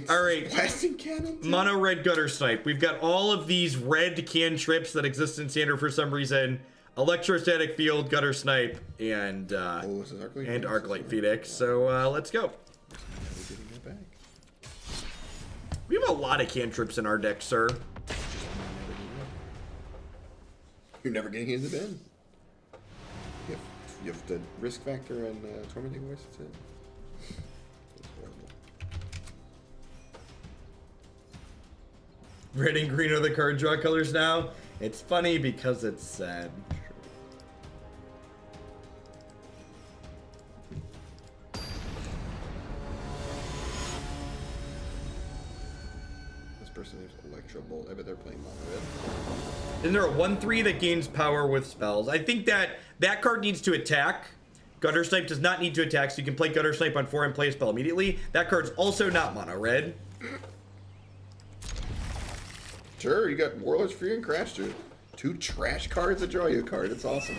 All right. Blasting cannon. Mono red Guttersnipe. We've got all of these red cantrips that exist in standard for some reason. Electrostatic Field, Guttersnipe, and Arclight Phoenix. So let's go. We have a lot of cantrips in our deck, sir. You're never getting into the bin. You have the risk factor and Tormenting Voice. That's it. That's horrible. Red and green are the card draw colors now. It's funny because it's sad. This person is Electro Bolt. I bet they're playing mono red. Isn't there a 1/3 that gains power with spells? I think that card needs to attack. Guttersnipe does not need to attack, so you can play Guttersnipe on 4 and play a spell immediately. That card's also not mono red. Sure, you got Warlord's Free and Crash Through. 2 trash cards that draw you a card. It's awesome.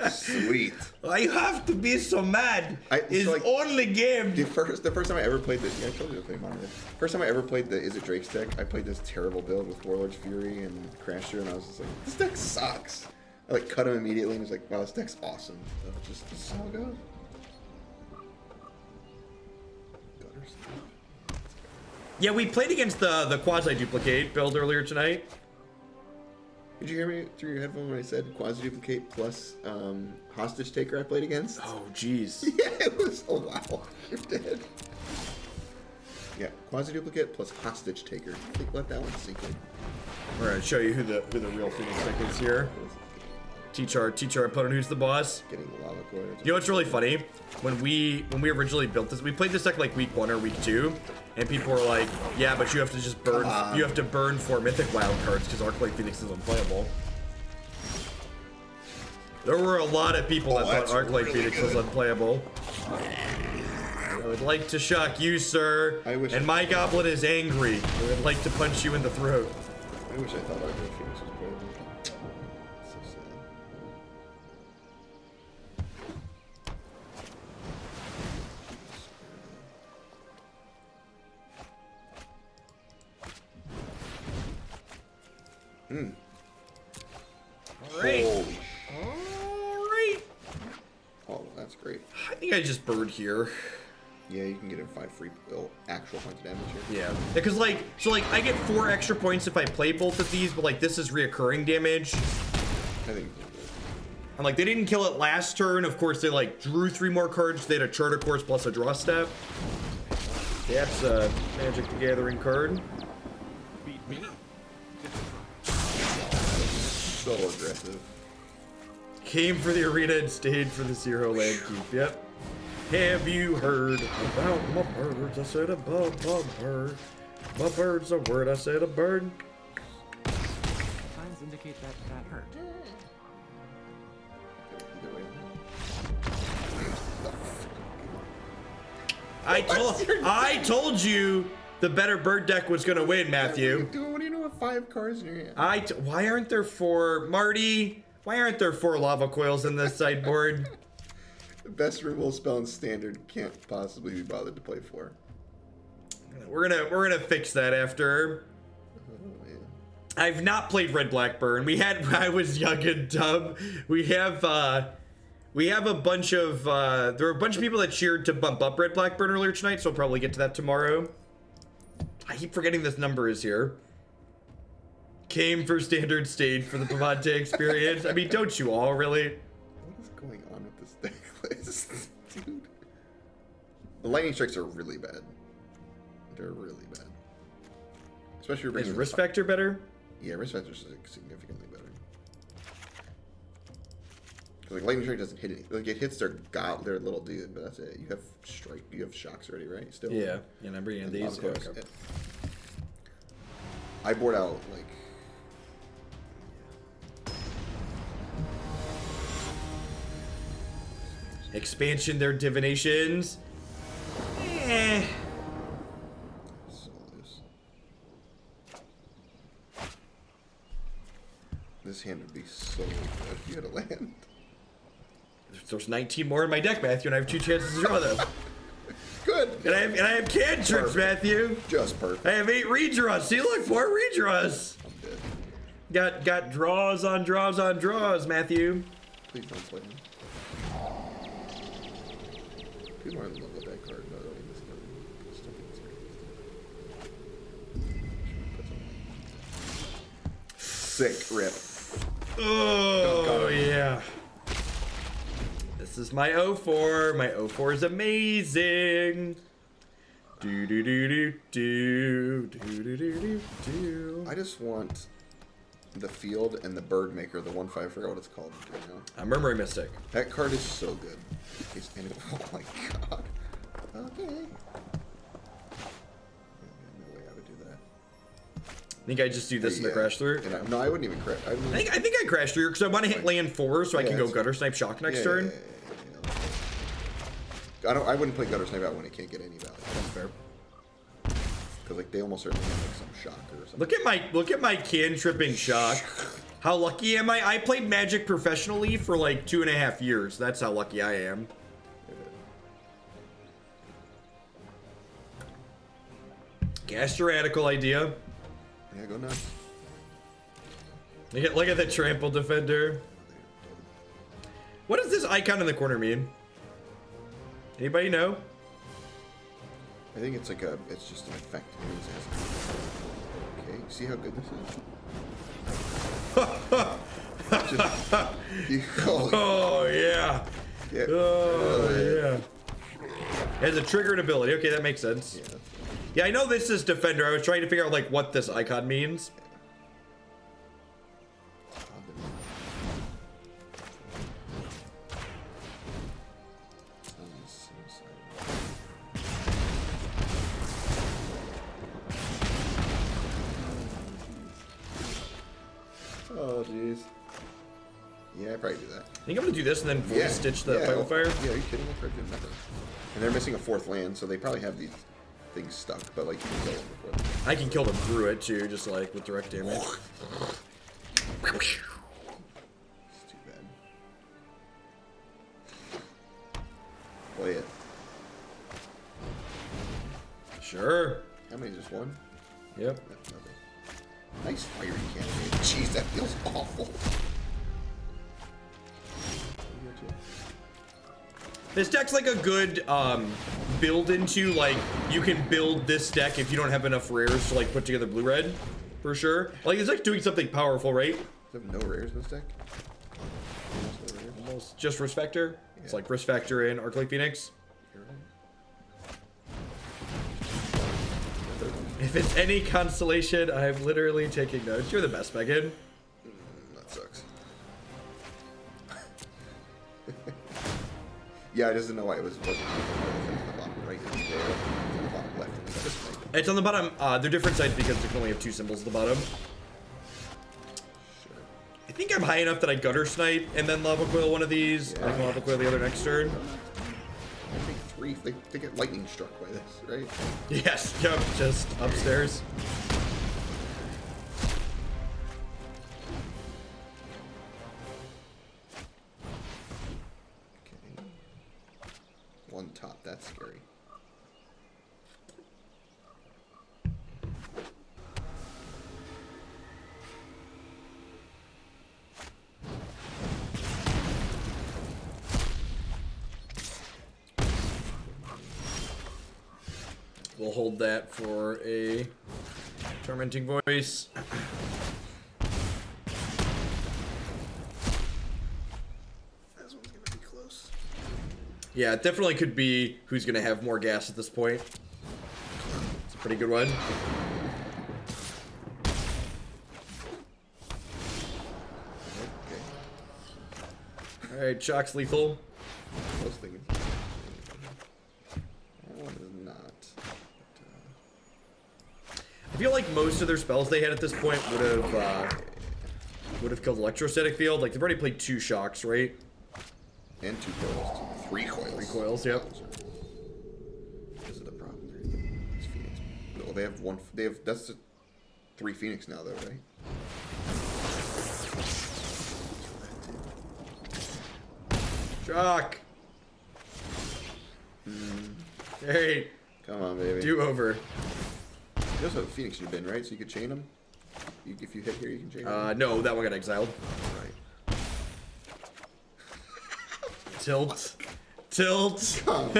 Sweet. I have to be so mad. It's like, only game. The first time I ever played this, yeah, I told you to play mono red. First time I ever played the Is It Drake's deck, I played this terrible build with Warlord's Fury and Crash Through, and I was just like, this deck sucks. I like cut him immediately, and was like, wow, this deck's awesome. So just this is how it goes. Yeah, we played against the quasi-duplicate build earlier tonight. Did you hear me through your headphone when I said quasi-duplicate plus hostage taker I played against? Oh, jeez. Yeah, it was. Oh, wow. You're dead. Yeah, quasi-duplicate plus hostage taker. I think let that one sink in. We're gonna show you who the real Phoenix deck is here. Teach our opponent who's the boss. Getting the Lava Coil. You know what's really funny? When we originally built this, we played this deck like week 1 or week 2, and people were like, "Yeah, but you have to just burn. You have to burn 4 Mythic Wild cards because Arclight Phoenix is unplayable." There were a lot of people that thought Arclight Phoenix was unplayable. I would like to shock you, sir. And my goblin is angry. I would like to punch you in the throat. I wish I thought Arclight Phoenix was playable. So sad. Alright. Holy. Alright. Oh, that's great. I think I just bird here. Yeah, you can get in 5 free actual points of damage here. Yeah. Because I get 4 extra points if I play both of these, but like this is reoccurring damage. I think. And like they didn't kill it last turn. Of course, they like drew 3 more cards. They had a Charter Course plus a draw step. That's a Magic the Gathering card. Beat me. So aggressive. Came for the arena and stayed for the 0 land keep. Yep. Have you heard about my birds? I said a bird. My bird's a word. I said a bird. Signs indicate that hurt. I told you the better bird deck was gonna win, Matthew. What do you know with 5 cards in your hand? Why aren't there 4, Marty? Why aren't there 4 lava coils in this sideboard? The best removal spell in standard can't possibly be bothered to play 4. We're gonna fix that after. Oh, man. I've not played Red Blackburn. I was young and dumb. We have a bunch of there were a bunch of people that cheered to bump up Red Blackburn earlier tonight, so we'll probably get to that tomorrow. I keep forgetting this number is here. Came for standard, stayed for the Pavante experience. I mean, don't you all really? What is going on with this deck list, dude? The lightning strikes are really bad. They're really bad. Especially is risk factor better? Yeah, risk factor is significantly better. Because like lightning strike doesn't hit anything. Like it hits their little dude, but that's it. You have strike. You have shocks already, right? Still. Yeah. Yeah, and I'm bringing these. Okay. I board out like. Expansion, their divinations. Eh. So this hand would be so good if you had a land. There's 19 more in my deck, Matthew, and I have 2 chances to draw them. Good. And I have cantrips, Perfect. Matthew. Just perfect. I have 8 redraws. See, look, 4 redraws. I'm dead. Got draws on draws on draws, Matthew. Please don't play me. People are in love with that card, by the way. This card. Stuff in this card. Sick rip. Oh, yeah. This is my 04. My 04 is amazing. Do do do do do do do do do. I just want the field and the bird maker, the 1/5. I forgot what it's called right now. I'm Murmuring Mystic. That card is so good. Oh my god. Okay. No way I would do that. I think I just do this in the crash through. And no, I wouldn't even crash. I think I crashed through because I want to hit land 4 so I can go Guttersnipe Shock next turn. I wouldn't play Guttersnipe out when it can't get any value. That's fair. Because like they almost certainly have like some shock or something. Look at my cantripping shock. How lucky am I? I played Magic professionally for like 2.5 years. That's how lucky I am. Cast your radical idea. Yeah, go nuts. Look at the trample defender. What does this icon in the corner mean? Anybody know? I think it's like it's just an effect. Okay, see how good this is? Oh yeah. Yeah. Oh yeah. It has a triggered ability. Okay, that makes sense. Yeah, I know this is defender. I was trying to figure out like what this icon means. Oh jeez. Yeah, I'd probably do that. I think I'm gonna do this and then voice stitch the Banefire. Yeah, are you kidding me? I'd probably do nothing. And they're missing a 4th land, so they probably have these things stuck, but like you can kill them before. I can kill them through it too, just like with direct damage. It's too bad. Play it. Sure. How many? Just one? Yep. That's nothing. Nice fiery cannonade. Jeez, that feels awful. This deck's like a good build into, like, you can build this deck if you don't have enough rares to like put together blue-red, for sure. Like, it's like doing something powerful, right? Does it have no rares in this deck? Almost no rares. Almost just risk factor. It's like risk factor in Arclight Phoenix. You're right. If it's any consolation, I'm literally taking notes. You're the best, Megan. That sucks. Yeah, I just didn't know why it wasn't on the bottom right. It's there. It's on the bottom left. It's on the bottom. They're different sides because they can only have 2 symbols at the bottom. Sure. I think I'm high enough that I Guttersnipe and then Lava Coil one of these. Yeah. I can Lava Coil the other next turn. I think 3. They get lightning struck by this, right? Yes, yep, just upstairs. Okay. 1 top. That's scary. We'll hold that for a Tormenting Voice. This one's gonna be close. Yeah, it definitely could be who's gonna have more gas at this point. It's a pretty good one. Okay. Alright, Shock's lethal. Close thing. That one is not. I feel like most of their spells they had at this point would have killed Electrostatic Field. Like, they've already played 2 Shocks, right? And 2 coils. 3 coils. 3 coils, yep. This is the problem. It's Phoenix. No, they have 1. They have. That's 3 Phoenix now, though, right? Shock! Hey, Come on, baby. Do over. You also have Phoenix in your bin, right? So you could chain them? If you hit here, you can chain them? No, that one got exiled. Right. Tilt. Tilt. Come on,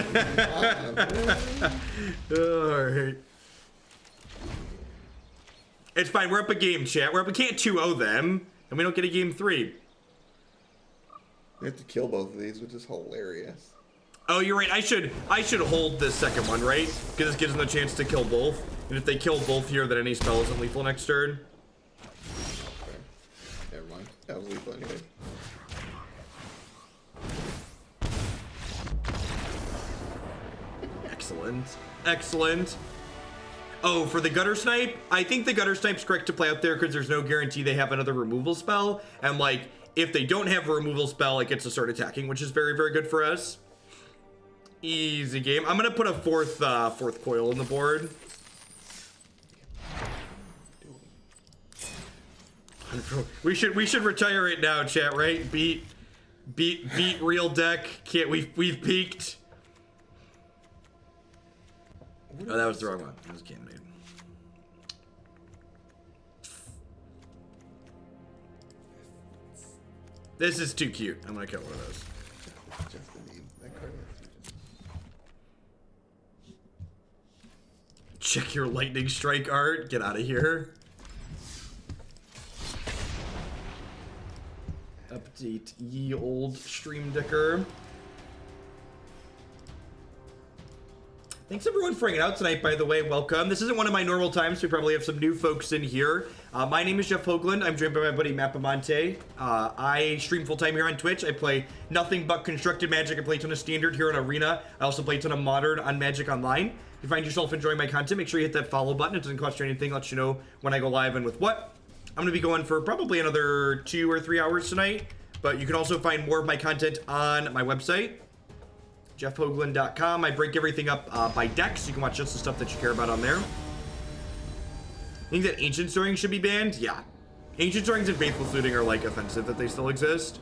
Alright. It's fine, we're up a game, chat. We can't 2-0 them, and we don't get a game 3. We have to kill both of these, which is hilarious. Oh, you're right. I should hold this second one, right? Because this gives them a chance to kill both. And if they kill both here, then any spell isn't lethal next turn. Okay. Never mind. That was lethal anyway. Excellent. Excellent. Oh, for the Guttersnipe, I think the Guttersnipe's correct to play out there because there's no guarantee they have another removal spell. And like, if they don't have a removal spell, it gets to start attacking, which is very, very good for us. Easy game. I'm gonna put a fourth coil on the board. We should retire it now, chat. Right? Beat real deck. Can't we've peaked. Oh, that was the wrong one. That was Cannonade. This is too cute. I'm gonna kill one of those. Just the name. That card is- Check your lightning strike art. Get out of here. Update ye old stream dicker. Thanks everyone for hanging out tonight, by the way. Welcome. This isn't one of my normal times. We probably have some new folks in here. My name is Jeff Hoagland. I'm joined by my buddy Mappamonte. I stream full-time here on Twitch. I play nothing but constructed Magic. I play a ton of Standard here in Arena. I also play a ton of Modern on Magic Online. If you find yourself enjoying my content, make sure you hit that follow button. It doesn't cost you anything. Lets you know when I go live and with what. I'm going to be going for probably another 2 or 3 hours tonight. But you can also find more of my content on my website, jeffhoagland.com. I break everything up by decks, so you can watch just the stuff that you care about on there. Think that Ancient Storing should be banned? Yeah. Ancient Storings and Faithful Looting are like offensive that they still exist.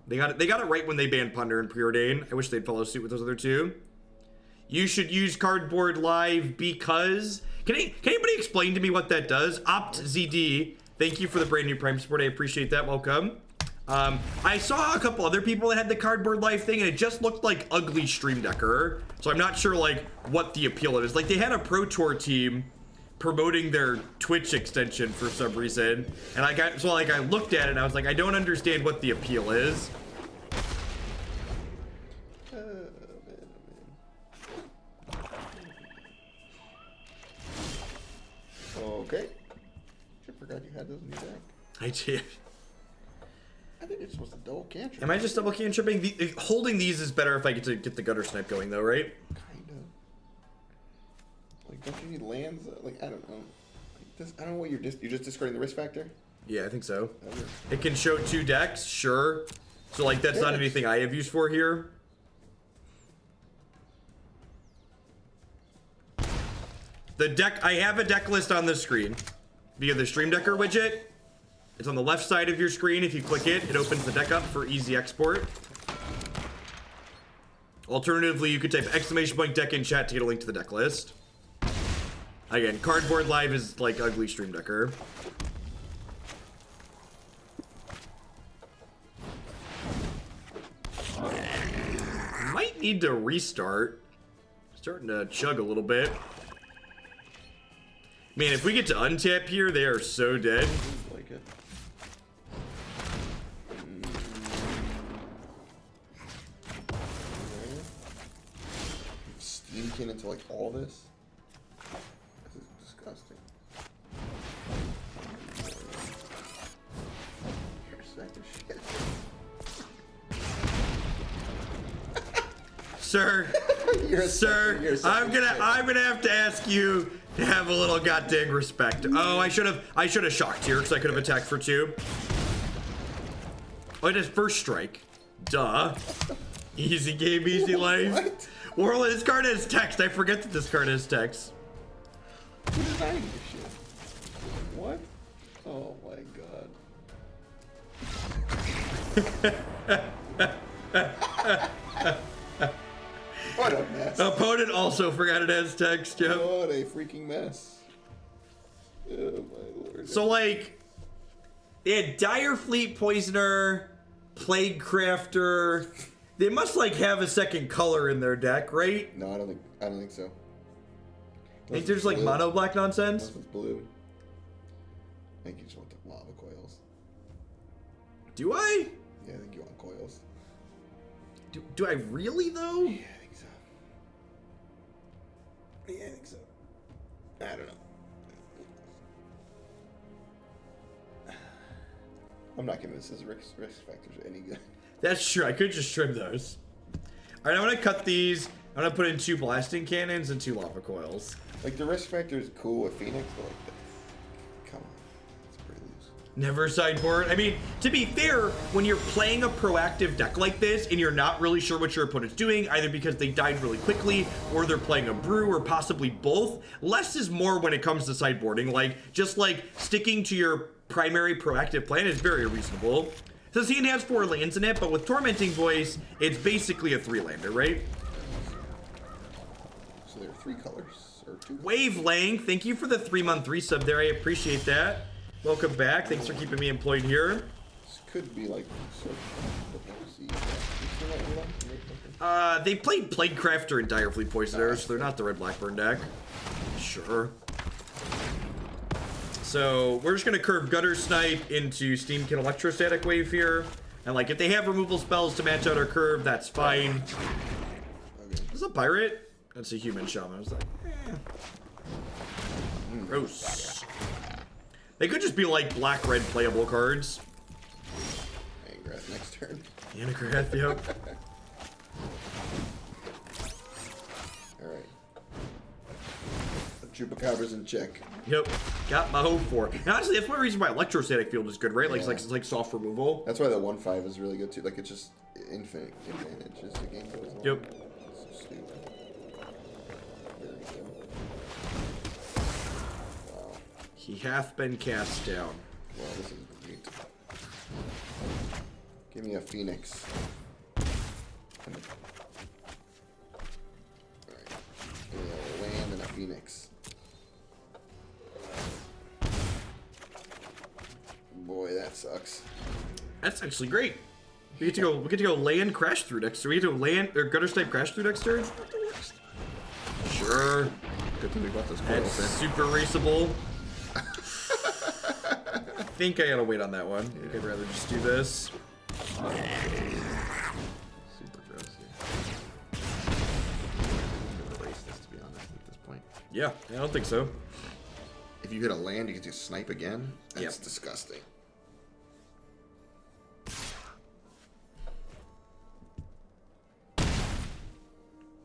They got it right when they banned Ponder and Preordain. I wish they'd follow suit with those other two. You should use Cardboard Live because... Can anybody explain to me what that does? OptZD, thank you for the brand new Prime support. I appreciate that. Welcome. I saw a couple other people that had the Cardboard Life thing, and it just looked like ugly Stream Decker. So I'm not sure like what the appeal is. Like they had a Pro Tour team promoting their Twitch extension for some reason, and I looked at it and I was like, I don't understand what the appeal is. Okay. I forgot you had those in your deck. I did. I think you're supposed to double cantrip. Am I just double cantripping? Holding these is better if I get to get the Guttersnipe going though, right? Kind of. Like, don't you need lands? Like, I don't know. Like, this, I don't know what you're just discarding the risk factor? Yeah, I think so. Okay. It can show 2 decks, sure. So like that's not anything I have use for here. The deck, I have a deck list on the screen via the Stream Decker widget. It's on the left side of your screen. If you click it, it opens the deck up for easy export. Alternatively, you could type !deck in chat to get a link to the deck list. Again, Cardboard Live is like ugly Stream Decker. Might need to restart. Starting to chug a little bit. Man, if we get to untap here, they are so dead. Like it. Steam-Kin into like all this. This is disgusting. You're a sack of shit. Sir, sir, I'm gonna have to ask you to have a little goddamn respect. Oh, I should have shocked here because I could have attacked for 2. Oh, it is first strike. Duh. Easy game, easy life. What? Warlord, this card has text. I forget that this card has text. Who designed this shit? What? Oh my god. What a mess. Opponent also forgot it has text, yep. What a freaking mess. Oh my lord. So, like, they had Dire Fleet Poisoner, Plague Crafter. They must, like, have a second color in their deck, right? No, I don't think so. I think there's, like, mono black nonsense. Unless it's blue. I think you just want the lava coils. Do I? Yeah, I think you want coils. Do I really, though? Yeah, I think so. Yeah, I think so. I don't know. I'm not convinced his risk factors are any good. That's true. I could just trim those. All right, I'm going to cut these. I'm going to put in 2 blasting cannons and 2 lava coils. Like, the risk factor is cool with Phoenix, but like, come on. It's pretty loose. Never sideboard. I mean, to be fair, when you're playing a proactive deck like this and you're not really sure what your opponent's doing, either because they died really quickly or they're playing a brew or possibly both, less is more when it comes to sideboarding. Like, just like sticking to your primary proactive plan is very reasonable. So he has 4 lands in it, but with Tormenting Voice, it's basically a 3-lander, right? So there are 3 colors, or 2. Wavelength, thank you for the 3-month resub there. I appreciate that. Welcome back. Thanks for keeping me employed here. This could be like, They played Plague Crafter and Dire Fleet Poisoner, so they're not the red Blackburn deck. Sure. So we're just gonna curve Guttersnipe into Steam-Kin Electrostatic Wave here. And like if they have removal spells to match out our curve, that's fine. Okay. Is a pirate? That's a human shaman. I was like, gross. They could just be like black-red playable cards. Angrath next turn. Angrath, yep. Alright. Chupacabra's in check. Yep. Got my hope for it. And honestly, that's one reason why Electrostatic Field is good, right? Like, Yeah. it's like soft removal. That's why the 1/5 is really good too. Like, it's just infinite advantage as the game goes on. Yep. So stupid. Very good. Wow. He hath been cast down. Wow, this is great. Give me a Phoenix. Alright. Give me a land and a Phoenix. Boy, that sucks. That's actually great. We get to go land crash through next turn. We get to land or Guttersnipe crash through next turn. Not the worst. Sure. Good thing we got this coil That's thing. super raceable. I think I gotta wait on that one. I think I'd rather just do this. Super gross here. I'm gonna erase this, to be honest, at this point. Yeah, I don't think so. If you hit a land, you get to snipe again? That's Yep. disgusting.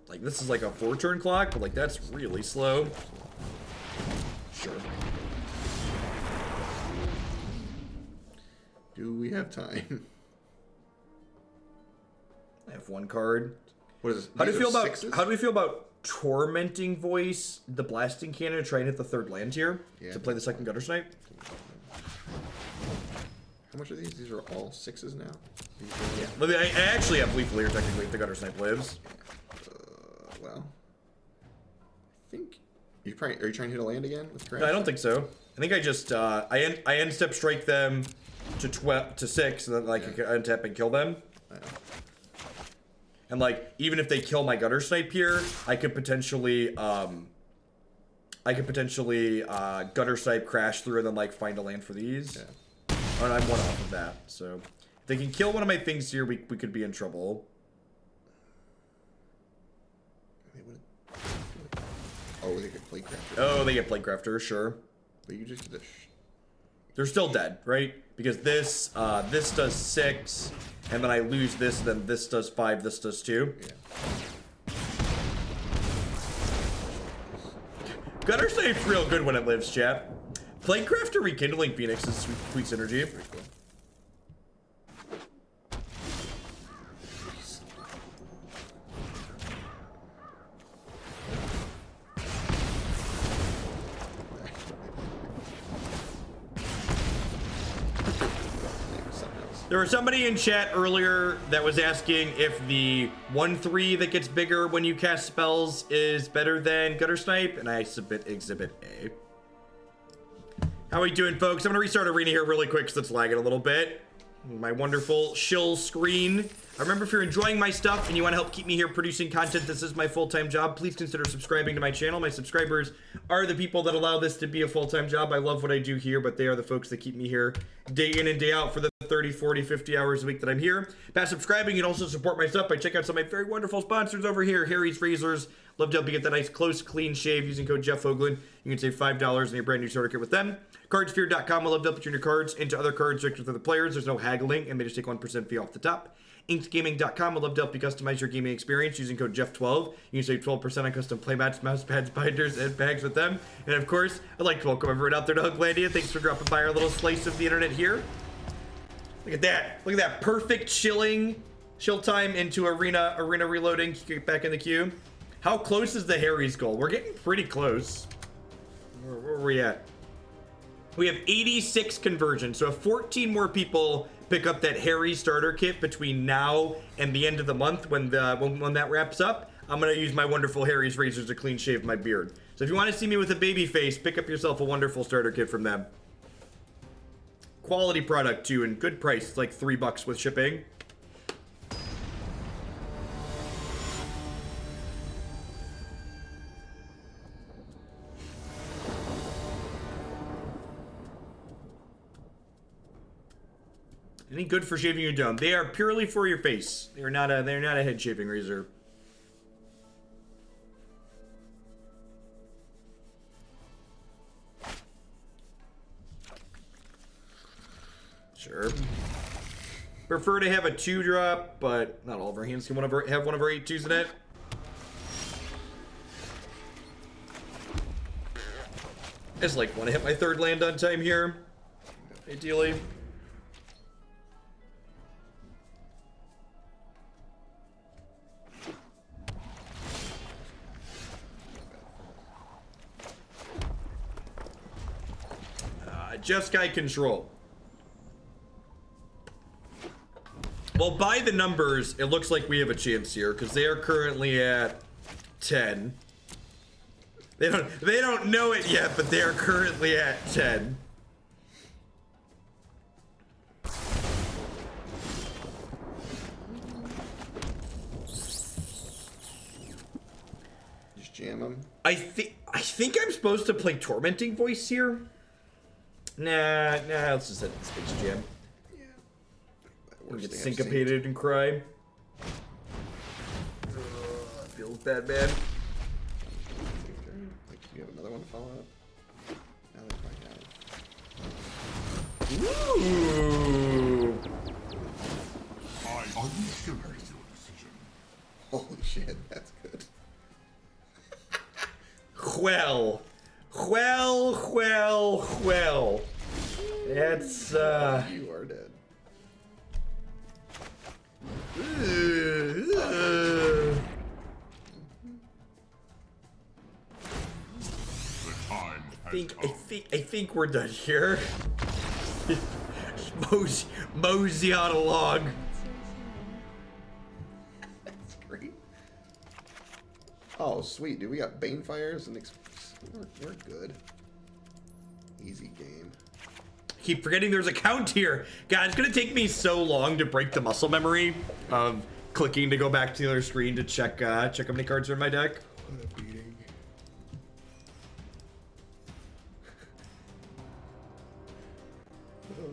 Like this is like a 4-turn clock, but like that's really slow. Sure. Do we have time? I have 1 card. What is this? How do you These feel are about sixes? how do we feel about Tormenting Voice, the blasting cannon, try and hit the 3rd land here Yeah. to play the 2nd Guttersnipe? How much are these? These are all 6s now? These Yeah. Well, I actually have Lethal here technically if the Guttersnipe lives. well. I think... are you trying to hit a land again with Crash? No, I don't think so. I think I just I end step strike them to 6 and then like I untap and kill them. I know. And like even if they kill my Guttersnipe here, I could potentially Guttersnipe crash through and then like find a land for these. Yeah. And I'm 1 off of that. So if they can kill one of my things here, we could be in trouble. Oh, they could play Crafter. Oh, they get Plague Crafter, sure. But you just get a They're still dead, right? Because this this does 6, and then I lose this, then this does 5, this does 2. yeah. Guttersnipe's real good when it lives, chat. Planecraft or Rekindling Phoenix is sweet synergy. Pretty cool. Something else. There was somebody in chat earlier that was asking if the 1/3 that gets bigger when you cast spells is better than Guttersnipe, and I submit Exhibit A. How are we doing, folks? I'm gonna restart Arena here really quick because it's lagging a little bit. My wonderful shill screen. Remember, if you're enjoying my stuff and you want to help keep me here producing content, this is my full-time job, please consider subscribing to my channel. My subscribers are the people that allow this to be a full-time job. I love what I do here, but they are the folks that keep me here day in and day out for the 30, 40, 50 hours a week that I'm here. By subscribing, you can also support my stuff by checking out some of my very wonderful sponsors over here. Harry's Razors. Love to help you get that nice, close, clean shave using code Jeff Hoagland. You can save $5 on your brand new starter kit with them. Cardsphere.com. I love to help you turn your cards into other cards directly for the players. There's no haggling, and they just take 1% fee off the top. Inksgaming.com. I love to help you customize your gaming experience using code Jeff12. You can save 12% on custom playmats, mouse pads, binders, and bags with them. And of course, I'd like to welcome everyone out there to Hoaglandia. Thanks for dropping by our little slice of the internet here. Look at that. Look at that perfect chill time into arena reloading. Get back in the queue. How close is the Harry's goal? We're getting pretty close. Where are we at? We have 86 conversions. So if 14 more people pick up that Harry starter kit between now and the end of the month when that wraps up, I'm gonna use my wonderful Harry's razors to clean shave my beard. So if you want to see me with a baby face, pick up yourself a wonderful starter kit from them. Quality product too, and good price. It's like $3 with shipping. Any good for shaving your dome? They are purely for your face. They're not a head shaving razor. Sure. Prefer to have a 2-drop, but not all of our hands can have one of our 8/2s in it. I just like want to hit my 3rd land on time here, ideally. Jeskai control. Well, by the numbers, it looks like we have a chance here because they are currently at 10. They don't know it yet, but they are currently at 10. Just jam them. I think I'm supposed to play Tormenting Voice here. Nah, let's just hit the Space Jam. Yeah. We'll get syncopated and cry. Feels bad, man. Like, you have another one to follow up? Now they find out. Ooh. Are you still making your decision? Holy shit, that's good. Well. That's, You are dead. The time has come. I think we're done here. Mosey on a log. That's great. Oh, sweet, dude. We got Banefires and we're good. Easy game. Keep forgetting there's a count here. God, it's gonna take me so long to break the muscle memory of clicking to go back to the other screen to check how many cards are in my deck. What a beating. Oh,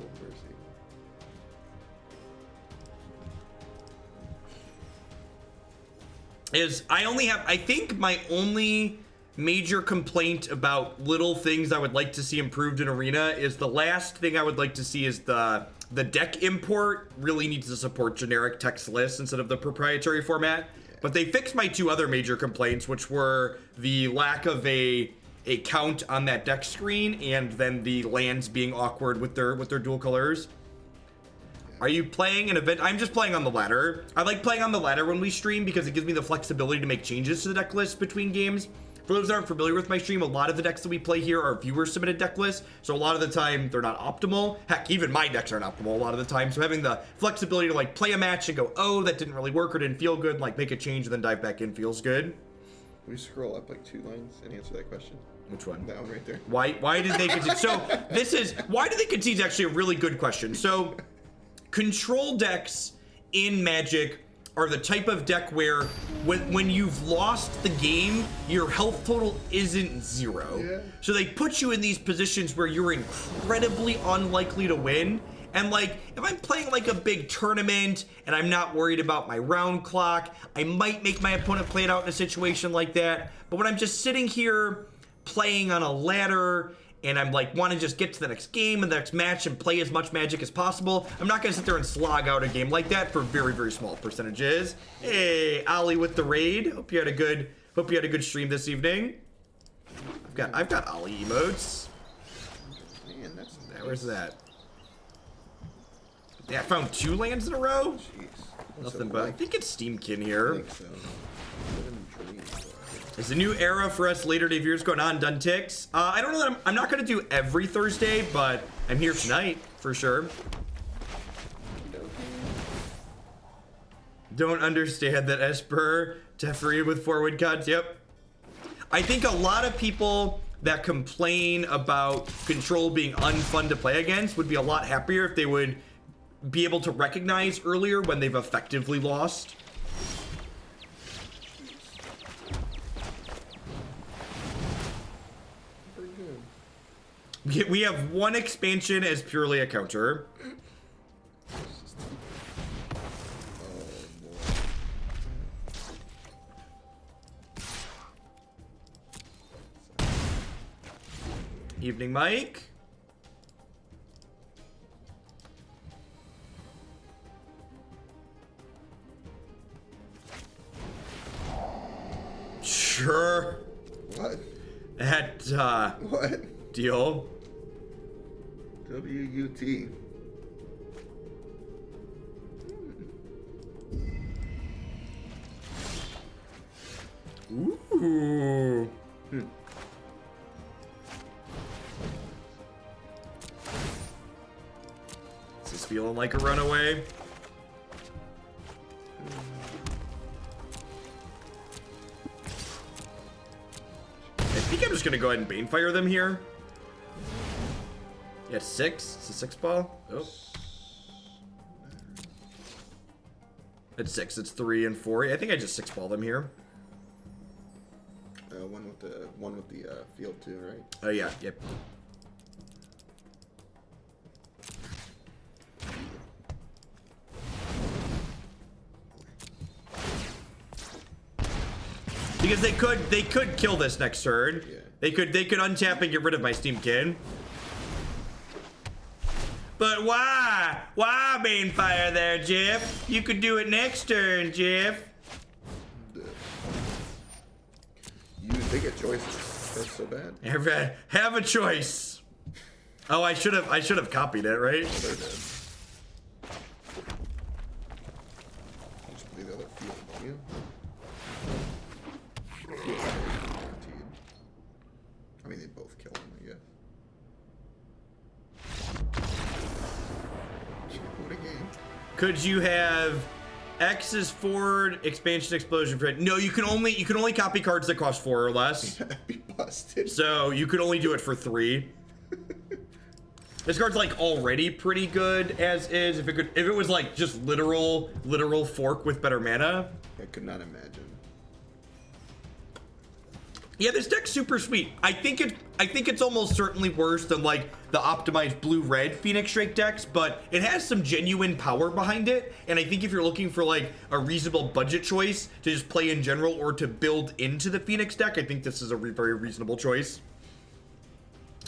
mercy. I think my only major complaint about little things I would like to see improved in Arena is the last thing I would like to see is the deck import really needs to support generic text lists instead of the proprietary format. Yeah. But they fixed my 2 other major complaints, which were the lack of a count on that deck screen and then the lands being awkward with their dual colors. Are you playing an event? I'm just playing on the ladder. I like playing on the ladder when we stream because it gives me the flexibility to make changes to the deck list between games. For those that aren't familiar with my stream, a lot of the decks that we play here are viewer submitted deck lists. So a lot of the time they're not optimal. Heck, even my decks aren't optimal a lot of the time. So having the flexibility to like play a match and go, oh, that didn't really work or didn't feel good, like make a change and then dive back in feels good. Can we scroll up like 2 lines and answer that question? Which one? That one right there. Why did they concede? So why did they concede is actually a really good question. So control decks in Magic are the type of deck where when you've lost the game, your health total isn't 0. Yeah. So they put you in these positions where you're incredibly unlikely to win. And like, if I'm playing like a big tournament and I'm not worried about my round clock, I might make my opponent play it out in a situation like that. But when I'm just sitting here playing on a ladder and I'm like, want to just get to the next game and the next match and play as much Magic as possible, I'm not going to sit there and slog out a game like that for very, very small percentages. Hey, Ollie with the raid. Hope you had a good stream this evening. I've got Ollie emotes. Man, that's Where's that? Yeah, I found 2 lands in a row. Jeez. Nothing but I think it's Steam-Kin here. I think so. Living dreams. Is a new era for us later day viewers going on, done ticks? I don't know that I'm not going to do every Thursday, but I'm here tonight for sure. Don't understand that Esper Teferi with forward cuts. Yep. I think a lot of people that complain about control being unfun to play against would be a lot happier if they would be able to recognize earlier when they've effectively lost. We have 1 expansion as purely a counter. Evening, Mike. Sure. What? That, What? deal. W-U-T. Ooh. Is this feeling like a runaway? I think I'm just gonna go ahead and Banefire them here. Yeah, 6. It's a 6 ball. Oh. It's 6. It's 3 and 4. I think I just 6 ball them here. One with the field too, right? Oh yeah. Yep. Because they could kill this next turn. Yeah. They could untap and get rid of my Steam-Kin. But why? Why Banefire there, Jeff? You could do it next turn, Jeff. They get choices. That's so bad. Have a choice. Oh, I should have copied it, right? They're dead. Just play the other field, don't you? Field's guaranteed. I mean, they both kill him, I guess. What a game. Could you have X's forward expansion explosion? No, you can only copy cards that cost 4 or less. That'd be busted. So you could only do it for 3. This card's like already pretty good as is. If it was like just literal fork with better mana. I could not imagine. Yeah, this deck's super sweet. I think it's almost certainly worse than like the optimized blue-red Phoenix Drake decks, but it has some genuine power behind it. And I think if you're looking for like a reasonable budget choice to just play in general or to build into the Phoenix deck, I think this is a very reasonable choice.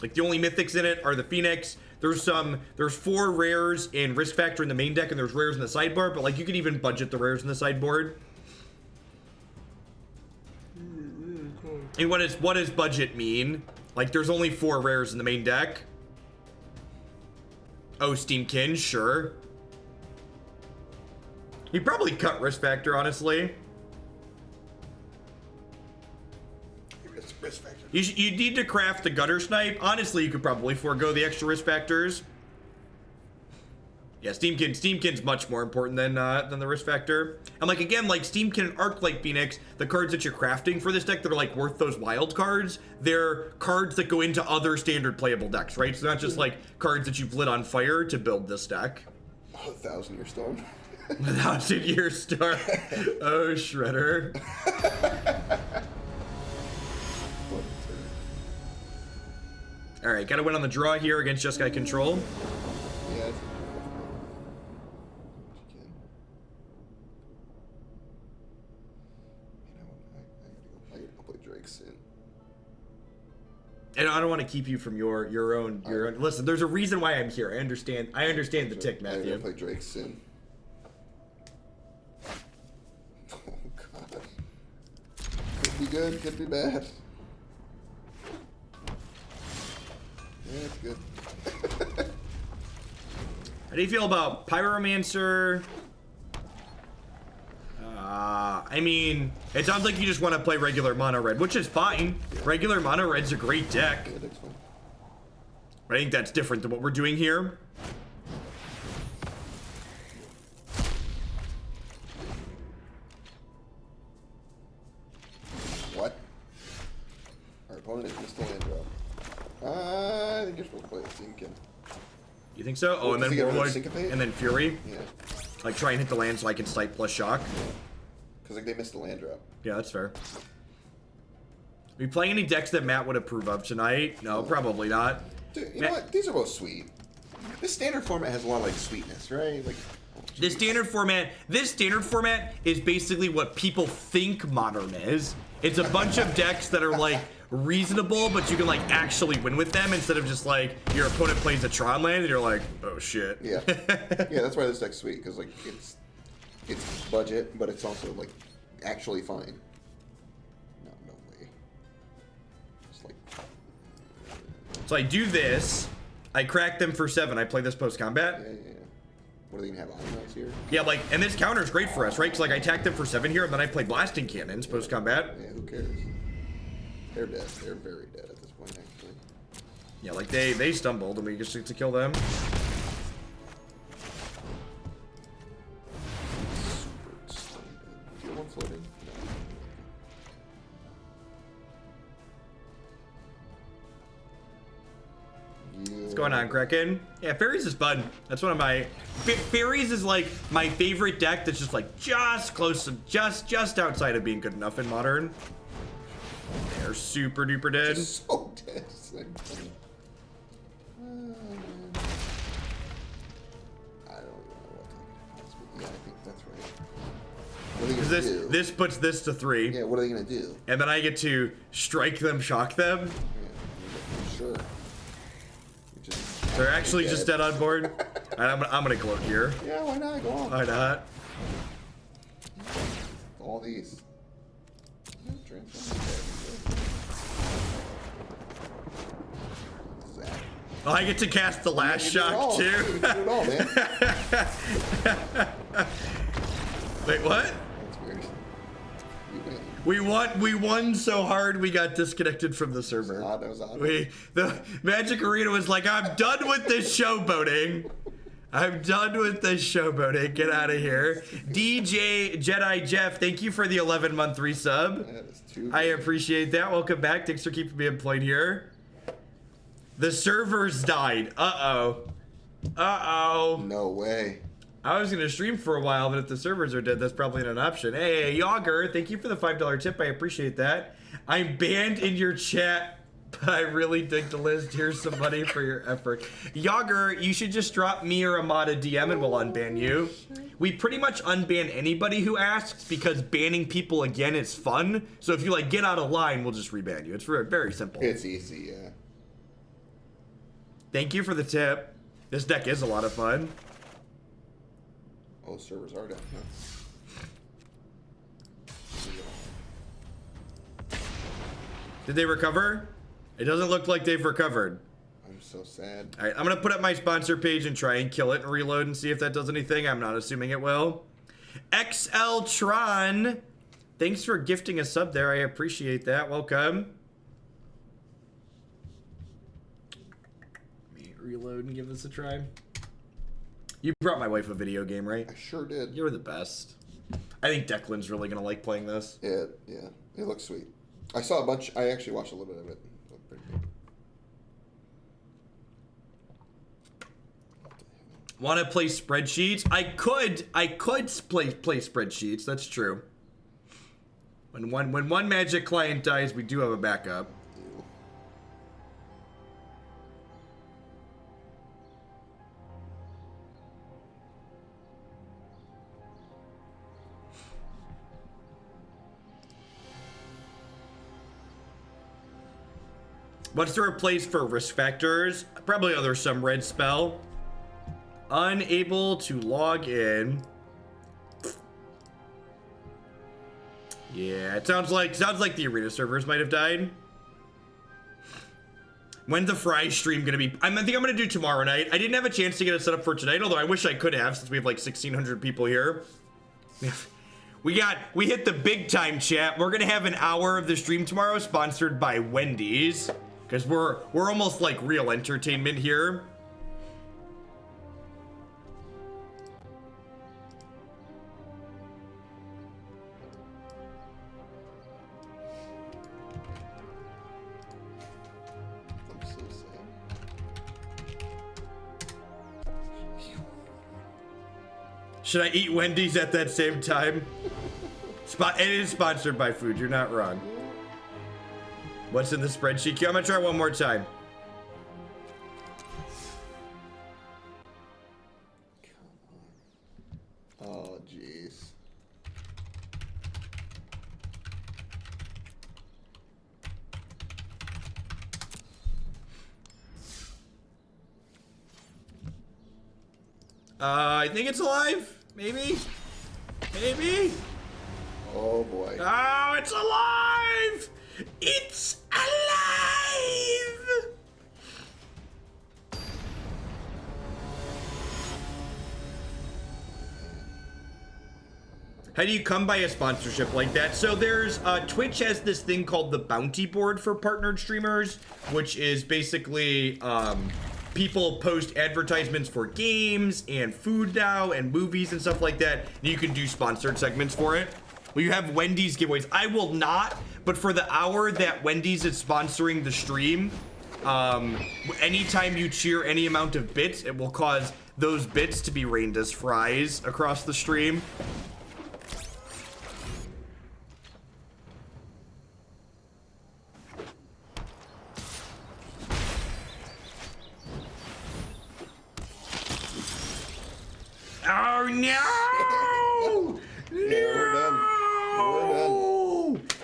Like the only mythics in it are the Phoenix. There's 4 rares in Risk Factor in the main deck, and there's rares in the sideboard. But like you could even budget the rares in the sideboard. And what does budget mean? Like, there's only 4 rares in the main deck. Oh, Steam-Kin, sure. He probably cut Risk Factor, honestly. Risk Risk factor. You need to craft the Guttersnipe. Honestly, you could probably forego the extra risk factors. Yeah, Steam-Kin's much more important than the risk factor. And like again, like Steam-Kin and Arclight Phoenix, the cards that you're crafting for this deck that are like worth those wild cards, they're cards that go into other standard playable decks, right? So not just like cards that you've lit on fire to build this deck. Oh, 1,000-Year Storm. 1,000-Year Storm. Oh, Shredder. All right, gotta win on the draw here against Jeskai Control. Yeah. I'll play Drake soon. And I don't want to keep you from your own. Listen, there's a reason why I'm here. I understand the tick, I'm Matthew. gonna play Drake soon. Oh god. Could be good, could be bad. Yeah, it's good. How do you feel about Pyromancer? I mean, it sounds like you just want to play regular mono red, which is fine. Regular mono red's a great deck. Yeah, that's fine. I think that's different than what we're doing here. What? Our opponent is missed a land drop. I think you're supposed to play the Steam-Kin. You think so? Oh, and does then he get rid of Warlord, Syncopate? and then Fury. Yeah. Like try and hit the land so I can snipe plus shock. Because like they missed a land drop. Yeah, that's fair. Are we playing any decks that Matt would approve of tonight? No, probably not. Dude, you know what? These are both sweet. This standard format has a lot of like sweetness, right? Like This standard format is basically what people think Modern is. It's a bunch of decks that are like reasonable, but you can like actually win with them instead of just like your opponent plays a Tron land and you're like, oh shit. yeah, yeah. That's why this deck's sweet because like it's budget, but it's also like actually fine. No way. It's like So I do this, I crack them for 7. I play this post combat. yeah. What are they gonna have on those here? Yeah, like, and this counter is great for us, right? Because like I attack them for 7 here, and then I play blasting cannons post combat. Yeah, who cares? They're dead. They're very dead at this point, actually. Yeah, like they stumbled, and we just get to kill them. Super stunning. Do you want floating? No. What's going on, Kraken? Yeah, Fairies is fun. That's one of my... Fairies is like my favorite deck that's just like just close to... Just outside of being good enough in Modern. They're super duper dead. So dead. It's like, I don't know what to do. Yeah, I think that's right. What are they Because gonna do? this puts this to 3. Yeah, what are they gonna do? And then I get to strike them, shock them. Yeah, sure. They're actually just dead on board. I'm gonna gloat here. Yeah, why not? Go on. Why not? All these. Zach. Oh, I get to cast the last You can do it shock all. too. You can do it all, man. Wait, what? That's weird. You win. We won so hard we got disconnected from the server. That was odd. The Magic Arena was like, I'm done with this showboating. I'm done with this showboating. Get out of here. DJ Jedi Jeff, thank you for the 11-month resub. That is too I good. appreciate that. Welcome back. Thanks for keeping me employed here. The servers died. Uh-oh. Uh-oh. No way. I was going to stream for a while, but if the servers are dead, that's probably not an option. Hey, Yager, thank you for the $5 tip. I appreciate that. I'm banned in your chat, but I really dig the list. Here's some money for your effort. Yager, you should just drop me or Ahmad a DM and we'll unban you. We pretty much unban anybody who asks because banning people again is fun. So if you like get out of line, we'll just reban you. It's very simple. It's easy, yeah. Thank you for the tip. This deck is a lot of fun. Oh, servers are down. Huh? Did they recover? It doesn't look like they've recovered. I'm so sad. All right, I'm gonna put up my sponsor page and try and kill it and reload and see if that does anything. I'm not assuming it will. XL Tron, thanks for gifting a sub there. I appreciate that. Welcome. reload and give this a try. You brought my wife a video game, right? I sure did. You're the best. I think Declan's really gonna like playing this. Yeah, it looks sweet. I saw a bunch. I actually watched a little bit of it. It looked pretty good. Want to play spreadsheets? I could play spreadsheets. That's true. When one Magic client dies, we do have a backup. What's the replace for risk factors? Probably there's some red spell. Unable to log in. Yeah, it sounds like the arena servers might have died. When's the Fry stream gonna be? I think I'm gonna do tomorrow night. I didn't have a chance to get it set up for tonight, although I wish I could have, since we have like 1,600 people here. We hit the big time, chat. We're gonna have an hour of the stream tomorrow, sponsored by Wendy's, because we're almost like real entertainment here. Should I eat Wendy's at that same time? It is sponsored by food, you're not wrong. What's in the spreadsheet? I'm gonna try one more time. Oh, jeez. I think it's alive. Maybe? Maybe? Oh, boy. Oh, it's alive! It's alive! How do you come by a sponsorship like that? So there's, Twitch has this thing called the bounty board for partnered streamers, which is basically, people post advertisements for games and food now and movies and stuff like that. And you can do sponsored segments for it. Well, you have Wendy's giveaways. I will not, but for the hour that Wendy's is sponsoring the stream, anytime you cheer any amount of bits, it will cause those bits to be rained as fries across the stream. Oh no! We're done.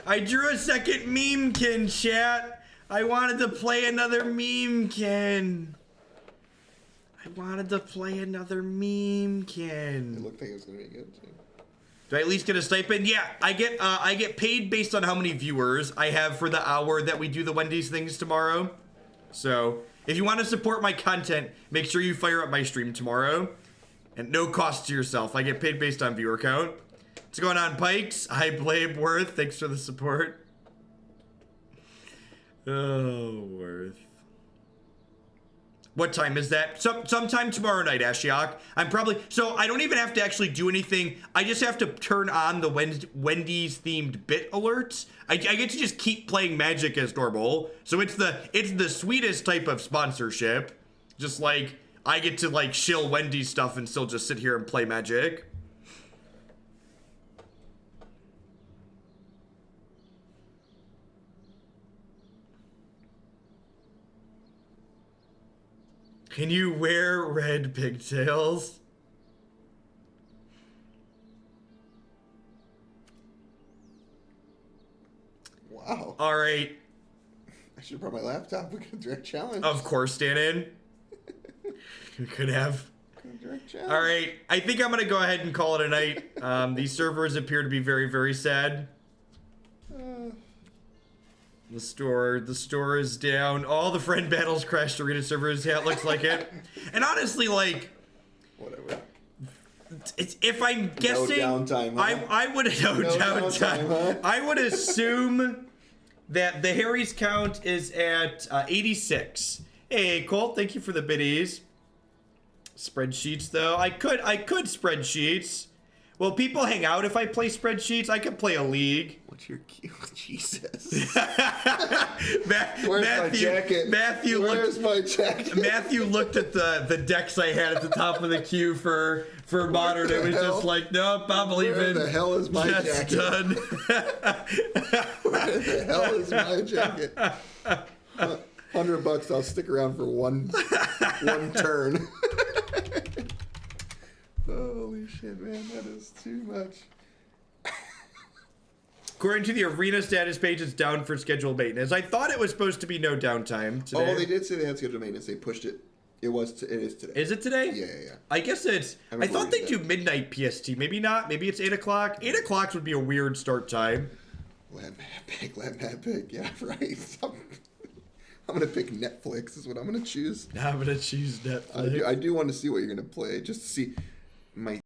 I drew a second Meme-Kin, chat. I wanted to play another Meme-Kin. It looked like it was gonna be good too. Do I at least get a stipend? Yeah, I get paid based on how many viewers I have for the hour that we do the Wendy's things tomorrow. So if you want to support my content, make sure you fire up my stream tomorrow. And no cost to yourself. I get paid based on viewer count. What's going on, Pikes? Hi, Blade Worth. Thanks for the support. Oh, Worth. What time is that? Sometime tomorrow night, Ashiok. I'm probably... So, I don't even have to actually do anything. I just have to turn on the Wendy's-themed bit alerts. I get to just keep playing Magic as normal. So, it's the sweetest type of sponsorship. Just like... I get to like shill Wendy's stuff and still just sit here and play Magic. Can you wear red pigtails? Wow. All right. I should have brought my laptop. We could direct challenge. Of course, Danon. We could have. Direct challenge. All right. I think I'm going to go ahead and call it a night. These servers appear to be very, very sad. The store is down. All the friend battles crashed arena servers. Yeah, it looks like it. And honestly, like, whatever. If I'm guessing, no downtime, huh? I would downtime. Huh? I would assume that the Harry's count is at 86, Hey, Colt, thank you for the biddies. Spreadsheets, though. I could spreadsheets. Will people hang out if I play spreadsheets? I could play a league. What's your cue? Jesus. Where's my jacket? Where's my jacket? Matthew looked at the decks I had at the top of the queue for Modern. It was just like, nope, I'm leaving. Where the hell is my Just jacket? done. Where the hell is my jacket? $100, I'll stick around for one turn. Holy shit, man, that is too much. According to the arena status page, it's down for scheduled maintenance. I thought it was supposed to be no downtime today. Oh, they did say they had scheduled maintenance. They pushed it. It is today. Is it today? Yeah. I guess it's... I thought they do midnight PST. Maybe not. Maybe it's 8 o'clock. 8 o'clock would be a weird start time. Let Matt pick. Yeah, right. I'm gonna pick Netflix is what I'm gonna choose. I'm gonna choose Netflix. I do want to see what you're gonna play, just to see my